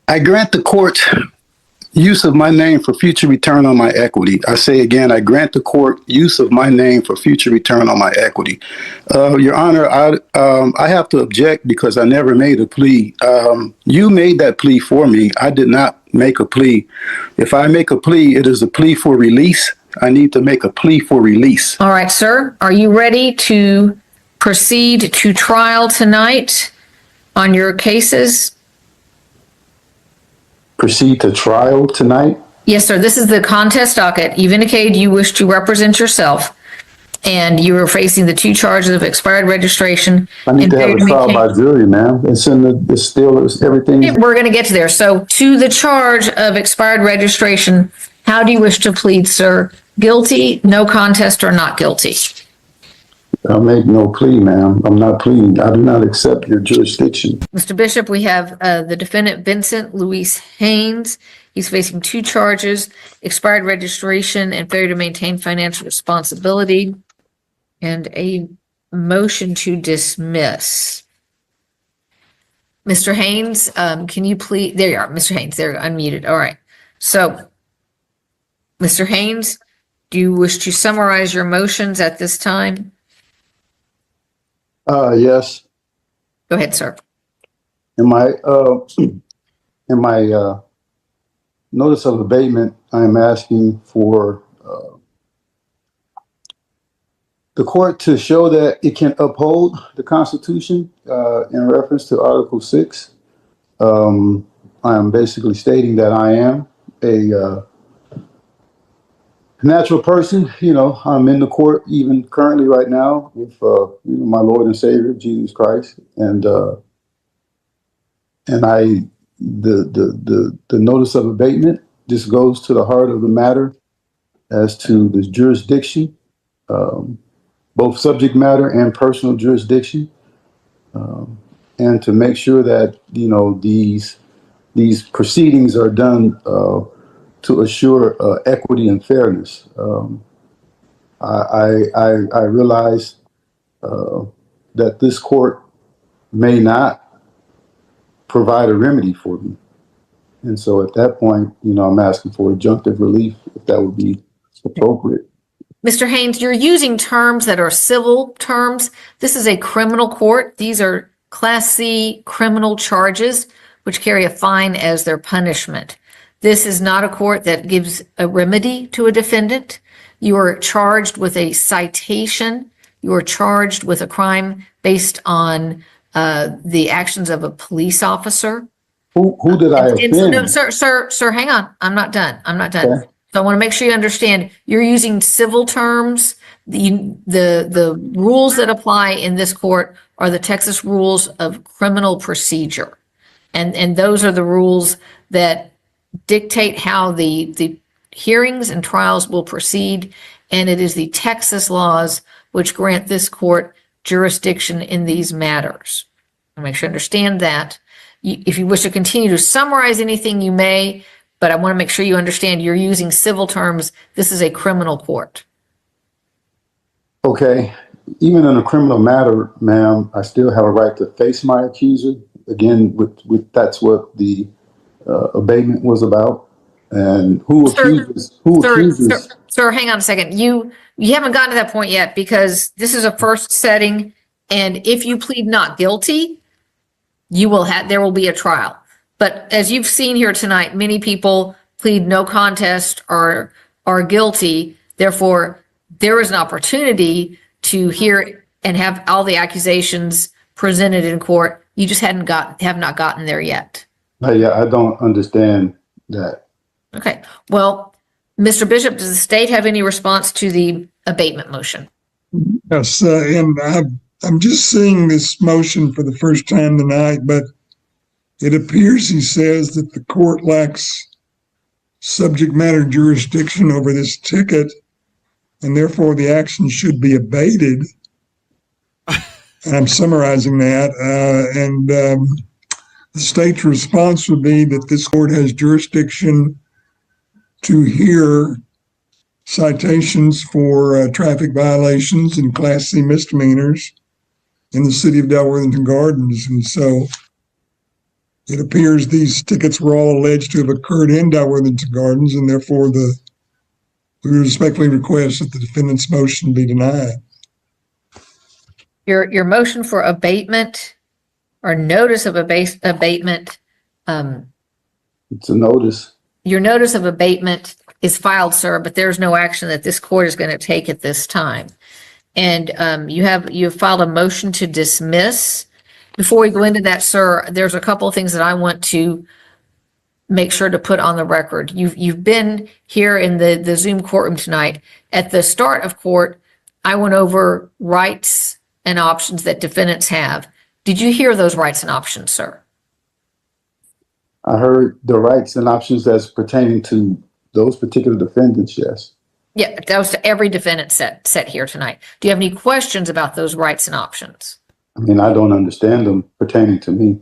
I grant the court use of my name for future return on my equity. I say again, I grant the court use of my name for future return on my equity. Your Honor, I have to object because I never made a plea. You made that plea for me. I did not make a plea. If I make a plea, it is a plea for release. I need to make a plea for release. All right, sir. Are you ready to proceed to trial tonight on your cases? Proceed to trial tonight? Yes, sir. This is the contest docket. You've indicated you wish to represent yourself, and you are facing the 2 charges of expired registration. I need to have a trial by jury, ma'am. It's in everything. We're going to get to there. So to the charge of expired registration, how do you wish to plead, sir? Guilty, no contest, or not guilty? I'll make no plea, ma'am. I'm not pleading. I do not accept your jurisdiction. Mr. Bishop, we have the defendant, Vincent Luis Haynes. He's facing 2 charges, expired registration and failure to maintain financial responsibility, and a motion to dismiss. Mr. Haynes, can you please, there you are, Mr. Haynes, there, unmuted. All right. So, Mr. Haynes, do you wish to summarize your motions at this time? Yes. Go ahead, sir. In my notice of abatement, I'm asking for the court to show that it can uphold the Constitution in reference to Article 6. I am basically stating that I am a natural person. You know, I'm in the court even currently right now with my Lord and Savior Jesus Christ, and the notice of abatement just goes to the heart of the matter as to the jurisdiction, both subject matter and personal jurisdiction, and to make sure that these proceedings are done to assure equity and fairness. I realize that this court may not provide a remedy for me. And so at that point, I'm asking for adjunctive relief, if that would be appropriate. Mr. Haynes, you're using terms that are civil terms. This is a criminal court. These are Class C criminal charges, which carry a fine as their punishment. This is not a court that gives a remedy to a defendant. You are charged with a citation. You are charged with a crime based on the actions of a police officer. Who did I offend? No, sir, hang on. I'm not done. Okay. So I want to make sure you understand you're using civil terms. The rules that apply in this court are the Texas rules of criminal procedure. And those are the rules that dictate how the hearings and trials will proceed. And it is the Texas laws which grant this court jurisdiction in these matters. I'll make sure you understand that. If you wish to continue to summarize anything, you may, but I want to make sure you understand you're using civil terms. This is a criminal court. Okay. Even in a criminal matter, ma'am, I still have a right to face my accuser. Again, that's what the abatement was about. And who accuses? Sir, hang on a second. You haven't gotten to that point yet, because this is a first setting, and if you plead not guilty, there will be a trial. But as you've seen here tonight, many people plead no contest or are guilty. Therefore, there is an opportunity to hear and have all the accusations presented in court. You just have not gotten there yet. Yeah, I don't understand that. Okay. Well, Mr. Bishop, does the state have any response to the abatement motion? Yes, and I'm just seeing this motion for the first time tonight, but it appears he says that the court lacks subject matter jurisdiction over this ticket, and therefore the action should be abated. And I'm summarizing that. The state's response would be that this court has jurisdiction to hear citations for traffic violations and Class C misdemeanors in the city of Delworthington Gardens. And so it appears these tickets were all alleged to have occurred in Dalworthington Gardens, and therefore we respectfully request that the defendant's motion be denied. Your motion for abatement or notice of abatement, It's a notice. your notice of abatement is filed, sir, but there's no action that this court is going to take at this time. And you have filed a motion to dismiss. Before we go into that, sir, there's a couple of things that I want to make sure to put on the record. You've been here in the Zoom courtroom tonight. At the start of court, I went over rights and options that defendants have. Did you hear those rights and options, sir? I heard the rights and options that's pertaining to those particular defendants, yes. Yeah, that was to every defendant set here tonight. Do you have any questions about those rights and options? I mean, I don't understand them pertaining to me.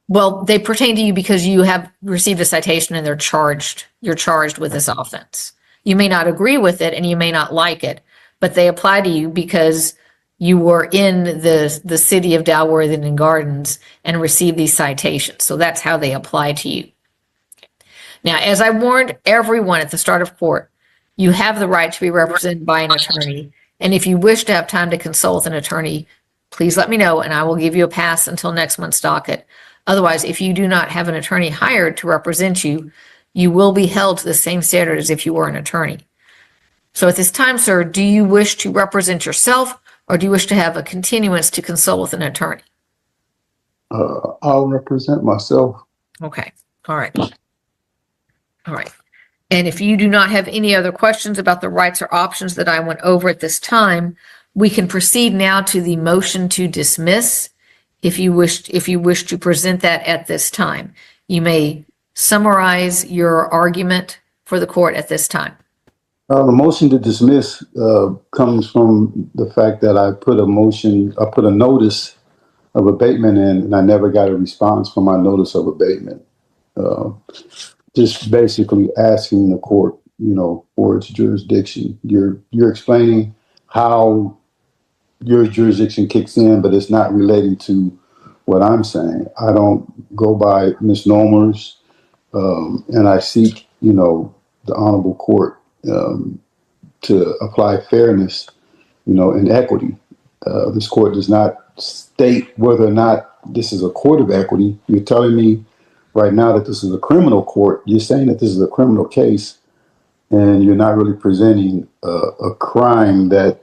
Well, they pertain to you because you have received a citation and you're charged with this offense. You may not agree with it and you may not like it, but they apply to you because you were in the city of Dalworthington Gardens and received these citations. So that's how they apply to you. Now, as I warned everyone at the start of court, you have the right to be represented by an attorney. And if you wish to have time to consult with an attorney, please let me know and I will give you a pass until next month's docket. Otherwise, if you do not have an attorney hired to represent you, you will be held to the same standard as if you were an attorney. So at this time, sir, do you wish to represent yourself or do you wish to have a continuance to consult with an attorney? I'll represent myself. Okay. All right. All right. And if you do not have any other questions about the rights or options that I went over at this time, we can proceed now to the motion to dismiss. If you wish to present that at this time, you may summarize your argument for the court at this time. The motion to dismiss comes from the fact that I put a notice of abatement in, and I never got a response from my notice of abatement. Just basically asking the court, for its jurisdiction. You're explaining how your jurisdiction kicks in, but it's not relating to what I'm saying. I don't go by misnomers, and I seek, the honorable court to apply fairness, and equity. This court does not state whether or not this is a court of equity. You're telling me right now that this is a criminal court. You're saying that this is a criminal case, and you're not really presenting a crime that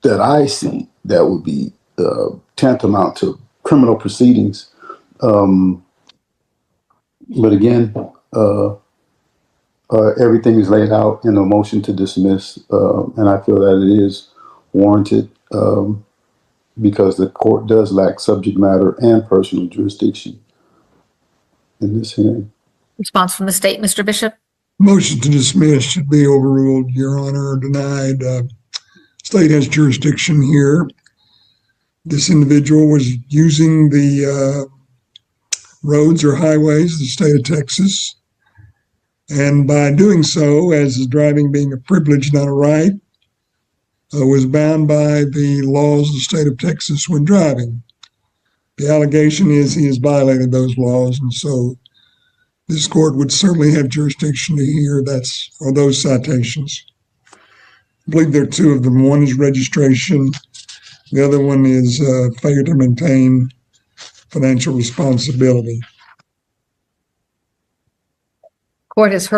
I see that would be tantamount to criminal proceedings. But again, everything is laid out in a motion to dismiss, and I feel that it is warranted because the court does lack subject matter and personal jurisdiction in this hearing. Response from the state, Mr. Bishop? Motion to dismiss should be overruled, Your Honor, or denied. State has jurisdiction here. This individual was using the roads or highways of the state of Texas. And by doing so, as is driving being a privilege, not a right, was bound by the laws of the state of Texas when driving. The allegation is he has violated those laws, and so this court would certainly have jurisdiction to hear those citations. I believe there are two of them. One is registration. The other one is failure to maintain financial responsibility. Court has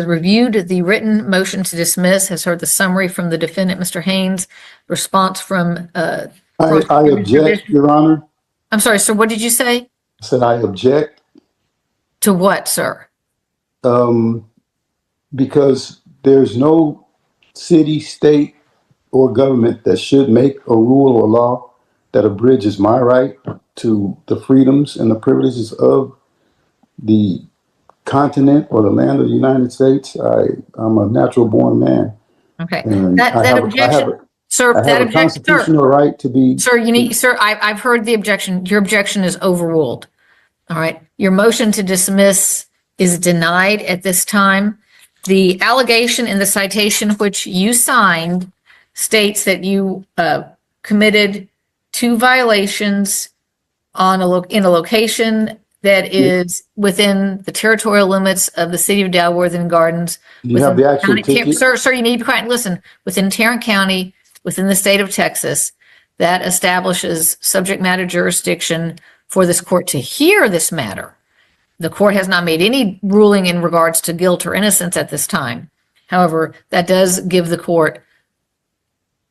reviewed the written motion to dismiss, has heard the summary from the defendant, Mr. Haynes, response from I object, Your Honor. I'm sorry, sir, what did you say? I said I object. To what, sir? Because there's no city, state, or government that should make a rule or law that abridges my right to the freedoms and the privileges of the continent or the land of the United States. I'm a natural born man. Okay. And That objection, sir, I have a constitutional right to be. Sir, I've heard the objection. Your objection is overruled. All right. Your motion to dismiss is denied at this time. The allegation in the citation which you signed states that you committed 2 violations in a location that is within the territorial limits of the city of Dalworth Gardens. You have the actual ticket? Sir, you need to be quiet and listen. Within Tarrant County, within the state of Texas, that establishes subject matter jurisdiction for this court to hear this matter. The court has not made any ruling in regards to guilt or innocence at this time. However, that does give the court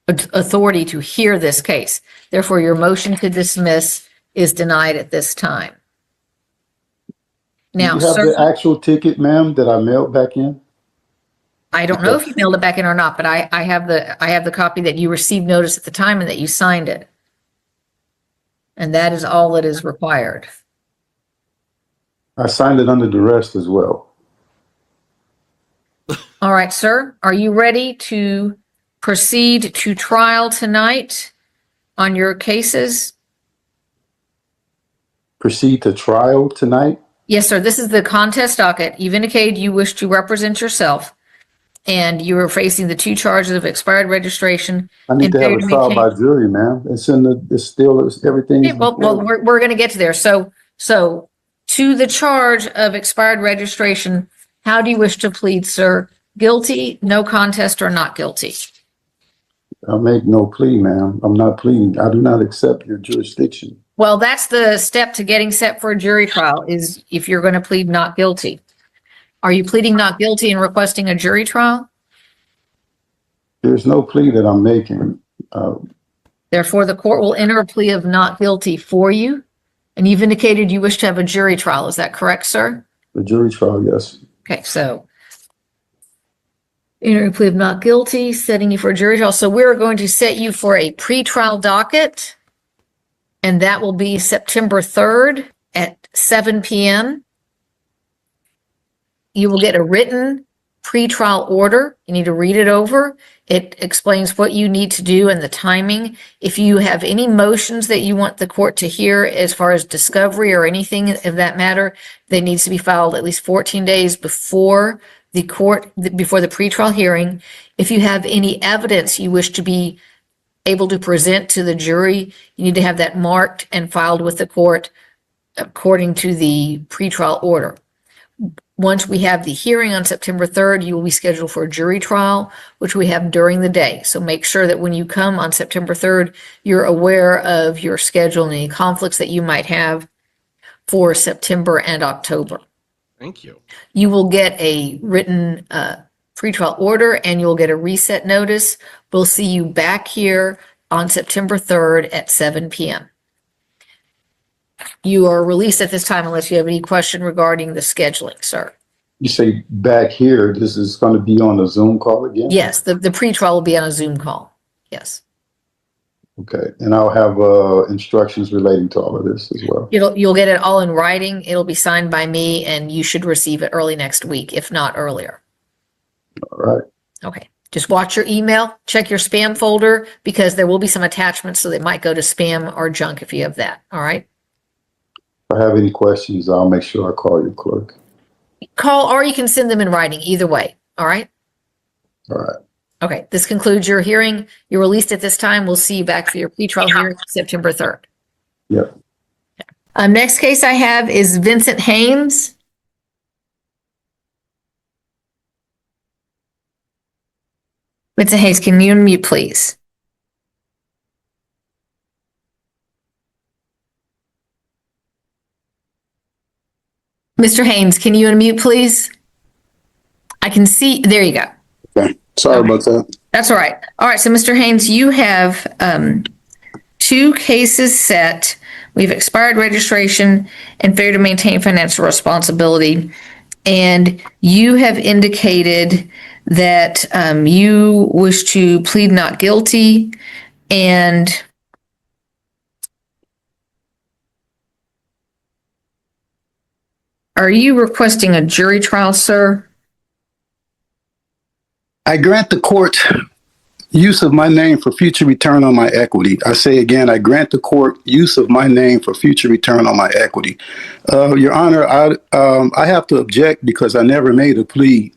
authority to hear this case. Therefore, your motion to dismiss is denied at this time. Now, you have sir, the actual ticket, ma'am, that I mailed back in? I don't know if you mailed it back in or not, but I have the copy that you received notice at the time and that you signed it. And that is all that is required. I signed it under duress as well. All right, sir, are you ready to proceed to trial tonight on your cases? Proceed to trial tonight? Yes, sir. This is the contest docket. You've indicated you wish to represent yourself, and you are facing the 2 charges of expired registration. I need and to have failure a to trial maintain- by jury, ma'am. It's still everything. Okay, well, we're going to get to there. So to the charge of expired registration, how do you wish to plead, sir? Guilty, no contest, or not guilty? I'll make no plea, ma'am. I'm not pleading. I do not accept your jurisdiction. Well, that's the step to getting set for a jury trial, is if you're going to plead not guilty. Are you pleading not guilty and requesting a jury trial? There's no plea that I'm making. Therefore, the court will enter a plea of not guilty for you. And you've indicated you wish to have a jury trial. Is that correct, sir? The jury trial, yes. Okay, so enter a plea of not guilty, setting you for a jury trial. So we're going to set you for a pretrial docket, and that will be September 3rd at 7 p.m. You will get a written pretrial order. You need to read it over. It explains what you need to do and the timing. If you have any motions that you want the court to hear as far as discovery or anything of that matter, that needs to be filed at least 14 days before the pretrial hearing. If you have any evidence you wish to be able to present to the jury, you need to have that marked and filed with the court according to the pretrial order. Once we have the hearing on September 3rd, you will be scheduled for a jury trial, which we have during the day. So make sure that when you come on September 3rd, you're aware of your schedule and any conflicts that you might have for September and October. Thank you. You will get a written pretrial order and you'll get a reset notice. We'll see you back here on September 3rd at 7 p.m. You are released at this time unless you have any question regarding the scheduling, sir. You say back here, this is going to be on a Zoom call again? Yes, the pretrial will be on a Zoom call. Yes. Okay, and I'll have instructions relating to all of this as well. You'll get it all in writing. It'll be signed by me and you should receive it early next week, if not earlier. All right. Okay. Just watch your email, check your spam folder because there will be some attachments so they might go to spam or junk if you have that. All right. If I have any questions, I'll make sure I call your clerk. Call or you can send them in writing, either way. All right. All right. Okay. This concludes your hearing. You're released at this time. We'll see you back for your pretrial hearing September 3rd. Yep. Next case I have is Vincent Haynes. Vincent Haynes, can you unmute, please? Mr. Haynes, can you unmute, please? I can see, there you go. Okay. Sorry about that. That's all right. All right, so Mr. Haynes, you have 2 cases set. We have expired registration and failure to maintain financial responsibility. And you have indicated that you wish to plead not guilty and are you requesting a jury trial, sir? I grant the court use of my name for future return on my equity. I say again, I grant the court use of my name for future return on my equity. Your Honor, I have to object because I never made a plea.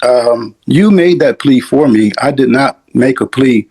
You made that plea for me. I did not make a plea.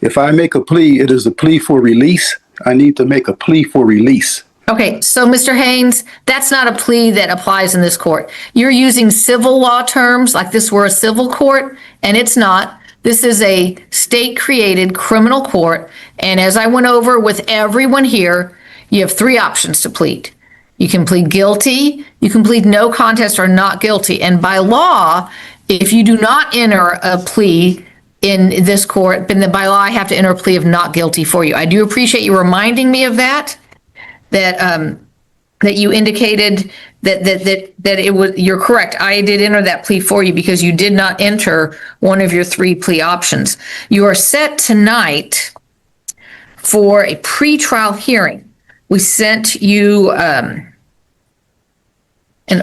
If I make a plea, it is a plea for release I need to make a plea for release. Okay, so Mr. Haynes, that's not a plea that applies in this court. You're using civil law terms like this were a civil court, and it's not. This is a state-created criminal court, and as I went over with everyone here, you have three options to plead. You can plead guilty, you can plead no contest or not guilty, and by law, if you do not enter a plea in this court, then by law, I have to enter a plea of not guilty for you. I do appreciate you reminding me of that you indicated that it was, you're correct. I did enter that plea for you because you did not enter one of your three plea options. You are set tonight for a pretrial hearing. We sent you an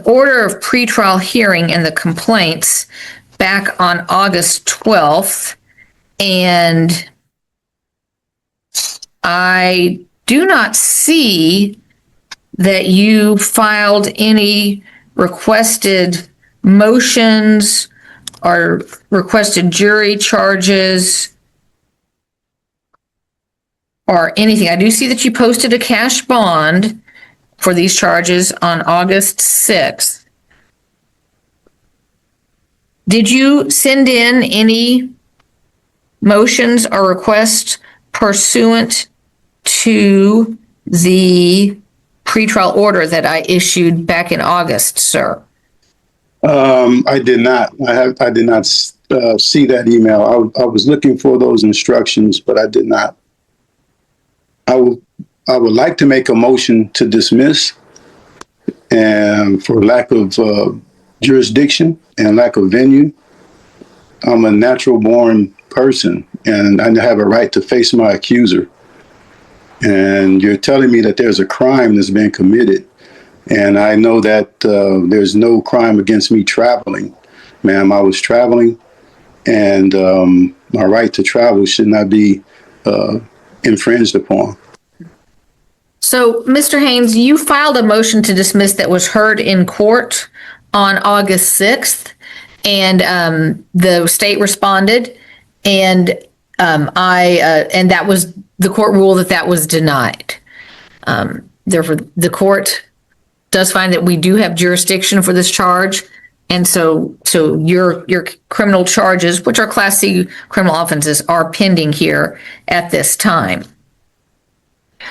order of pretrial hearing and the complaints back on August 12th, and I do not see that you filed any requested motions or requested jury charges or anything. I do see that you posted a cash bond for these charges on August 6th. Did you send in any motions or requests pursuant to the pretrial order that I issued back in August, sir? I did not. I did not see that email. I was looking for those instructions, but I did not. I would like to make a motion to dismiss, and for lack of jurisdiction and lack of venue. I'm a natural born person, and I have a right to face my accuser. And you're telling me that there's a crime that's been committed. And I know that there's no crime against me traveling. Ma'am, I was traveling, and my right to travel should not be infringed upon. So, Mr. Haynes, you filed a motion to dismiss that was heard in court on August 6th, and the state responded, and and that was the court ruled that was denied. Therefore, the court does find that we do have jurisdiction for this charge, and so your criminal charges, which are Class C criminal offenses, are pending here at this time.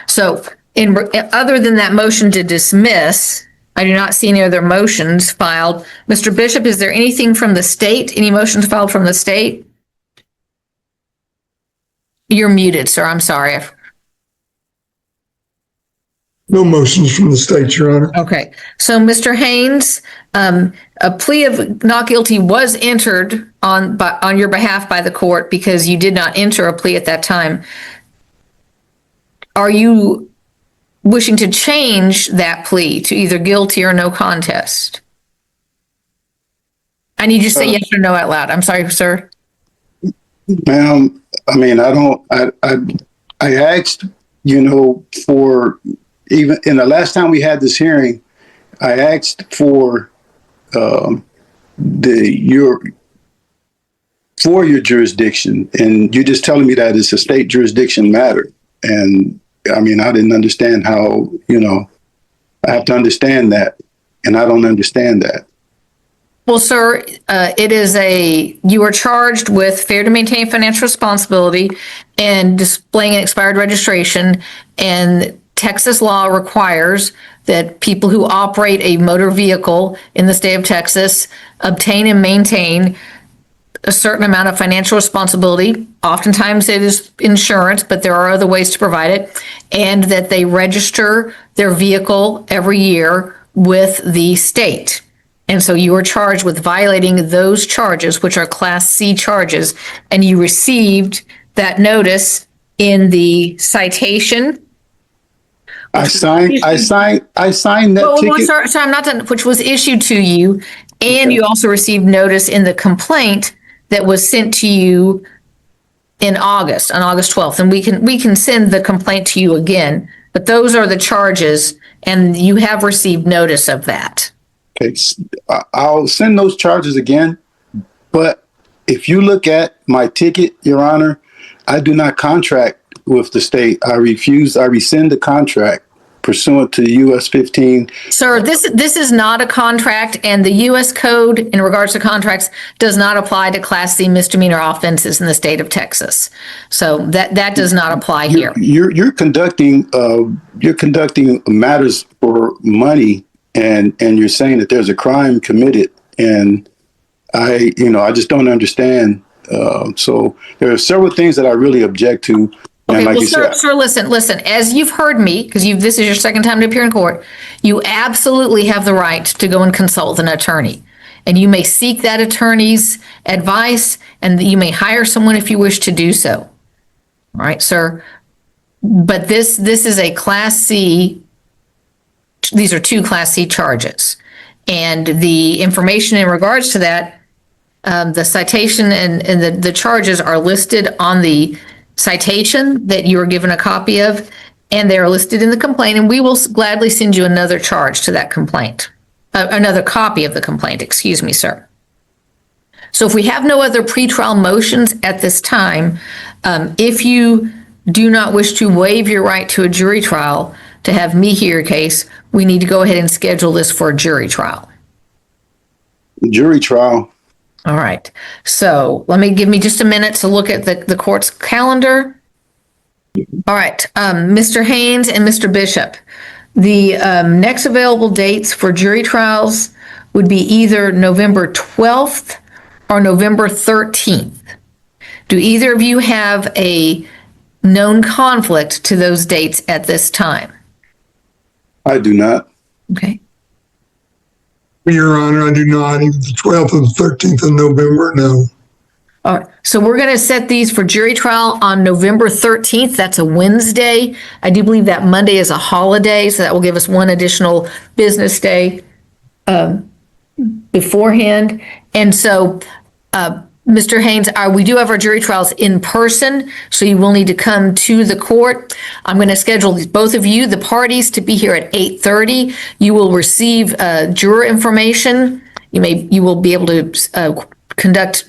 So, other than that motion to dismiss, I do not see any other motions filed. Mr. Bishop, is there anything from the state? Any motions filed from the state? You're muted, sir. I'm sorry. No motions from the state, Your Honor. Okay. So, Mr. Haynes, a plea of not guilty was entered on your behalf by the court because you did not enter a plea at that time. Are you wishing to change that plea to either guilty or no contest? I need you to say yes or no out loud. I'm sorry, sir. Ma'am, I mean, I asked, for, even in the last time we had this hearing, I asked for your jurisdiction, and you're just telling me that it's a state jurisdiction matter. And I mean, I didn't understand how, I have to understand that, and I don't understand that. Well, sir, you are charged with failure to maintain financial responsibility and displaying an expired registration. And Texas law requires that people who operate a motor vehicle in the state of Texas obtain and maintain a certain amount of financial responsibility. Oftentimes it is insurance, but there are other ways to provide it, and that they register their vehicle every year with the state. And so you are charged with violating those charges, which are Class C charges, and you received that notice in the citation. I signed that ticket. Sorry, I'm not done. Which was issued to you, and okay. You also received notice in the complaint that was sent to you on August 12th, and we can send the complaint to you again. But those are the charges, and you have received notice of that. Okay, I'll send those charges again. But if you look at my ticket, Your Honor, I do not contract with the state. I rescind the contract pursuant to US 15. Sir, this is not a contract, and the U.S. Code in regards to contracts does not apply to Class C misdemeanor offenses in the state of Texas. So that does not apply here. You're conducting matters for money, and you're saying that there's a crime committed, and I just don't understand. So there are several things that I really object to. Okay, like well, sir, listen, as you've heard me, because this is your second time to appear in court, you absolutely have the right to go and consult an attorney. And you may seek that attorney's advice, and you may hire someone if you wish to do so. All right, sir. But this is a Class C, these are two Class C charges. And the information in regards to that, the citation and the charges are listed on the citation that you were given a copy of, and they are listed in the complaint, and we will gladly send you another charge to that complaint, another copy of the complaint, excuse me, sir. So if we have no other pretrial motions at this time, if you do not wish to waive your right to a jury trial to have me hear your case, we need to go ahead and schedule this for a jury trial. Jury trial. All right. So give me just a minute to look at the court's calendar. All right. Mr. Haynes and Mr. Bishop, the next available dates for jury trials would be either November 12th or November 13th. Do either of you have a known conflict to those dates at this time? I do not. Okay. Your Honor, I do not. Either the 12th or the 13th of November, no. All right. So we're going to set these for jury trial on November 13th. That's a Wednesday. I do believe that Monday is a holiday, so that will give us one additional business day beforehand. And so, Mr. Haynes, we do have our jury trials in person, so you will need to come to the court. I'm going to schedule both of you, the parties, to be here at 8:30. You will receive juror information. You will be able to conduct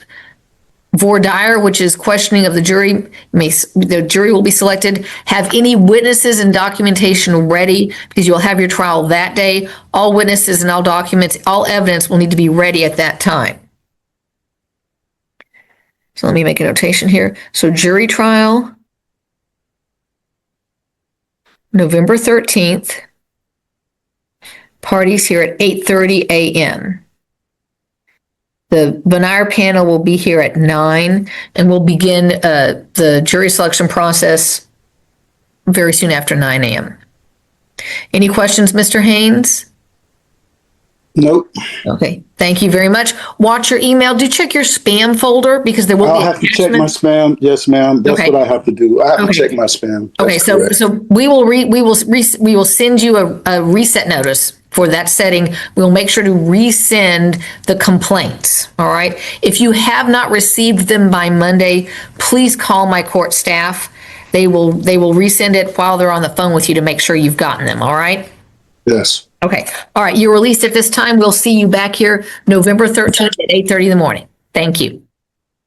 voir dire, which is questioning of the jury. The jury will be selected. Have any witnesses and documentation ready, because you'll have your trial that day. All witnesses and all documents, all evidence will need to be ready at that time. So let me make a notation here. So jury trial, November 13th, parties here at 8:30 a.m. The Bonire panel will be here at 9, and we'll begin the jury selection process very soon after 9 a.m. Any questions, Mr. Haynes? Nope. Okay, thank you very much. Watch your email. Do check your spam folder, because there will I'll be have to check my spam. Yes, ma'am. That's Okay. what I have to do. I have Okay. to check my spam. Okay, That's correct. so we will send you a reset notice for that setting. We'll make sure to resend the complaints. All right. If you have not received them by Monday, please call my court staff. They will resend it while they're on the phone with you to make sure you've gotten them. All right. Yes. Okay. All right. You're released at this time. We'll see you back here November 13th at 8:30 in the morning. Thank you.